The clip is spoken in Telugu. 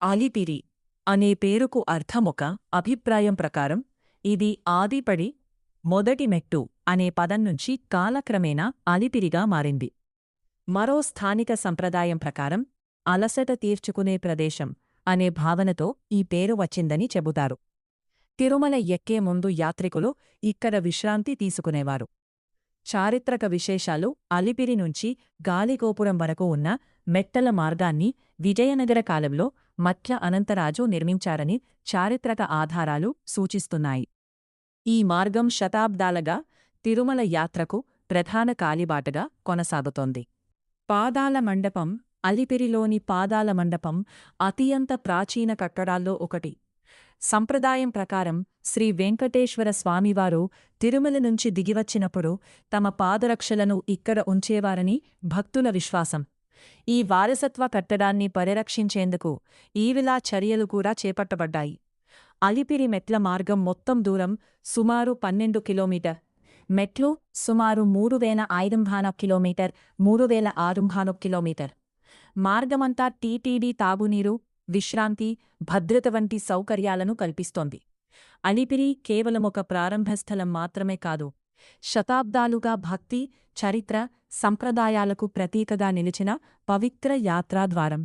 అలిపిరి అనే పేరుకు అర్థమొక అభిప్రాయం ప్రకారం ఇది ఆదిపడి మొదటి మెట్టు అనే పదం నుంచి కాలక్రమేణా అలిపిరిగా మారింది. మరో స్థానిక సంప్రదాయం ప్రకారం అలసట తీర్చుకునే ప్రదేశం అనే భావనతో ఈ పేరు వచ్చిందని చెబుతారు. తిరుమల ఎక్కే ముందు యాత్రికులు ఇక్కడ విశ్రాంతి తీసుకునేవారు. చారిత్రక విశేషాలు అలిపిరి నుంచి గాలిగోపురం వరకు ఉన్న మెట్టల మార్గాన్ని విజయనగర కాలంలో మత్య అనంతరాజు నిర్మించారని చారిత్రక ఆధారాలు సూచిస్తున్నాయి. ఈ మార్గం శతాబ్దాలుగా తిరుమల యాత్రకు ప్రధాన కాలిబాటగా కొనసాగుతోంది. పాదాల మండపం అలిపిరిలోని పాదాల మండపం అత్యంత ప్రాచీన కట్టడాల్లో ఒకటి. సంప్రదాయం ప్రకారం శ్రీ వెంకటేశ్వర స్వామివారు తిరుమల నుంచి దిగివచ్చినప్పుడు తమ పాదరక్షలను ఇక్కడ ఉంచేవారని భక్తుల విశ్వాసం. ఈ వారసత్వ కట్టడాన్ని పరిరక్షించేందుకు ఈవిలా చర్యలు కూడా చేపట్టబడ్డాయి. అలిపిరి మెట్ల మార్గం మొత్తం దూరం సుమారు 12 కిలోమీటర్. మెట్లు సుమారు 3500 కిలోమీటర్ 3600 కిలోమీటర్. మార్గమంతా టీటీడీ తాగునీరు, విశ్రాంతి, భద్రత వంటి సౌకర్యాలను కల్పిస్తోంది. అలిపిరి కేవలమొక ప్రారంభస్థలం మాత్రమే కాదు, శతాబ్దాలుగా భక్తి, చరిత్ర, సంప్రదాయాలకు ప్రతీకగా నిలిచిన పవిత్ర యాత్రాద్వారం.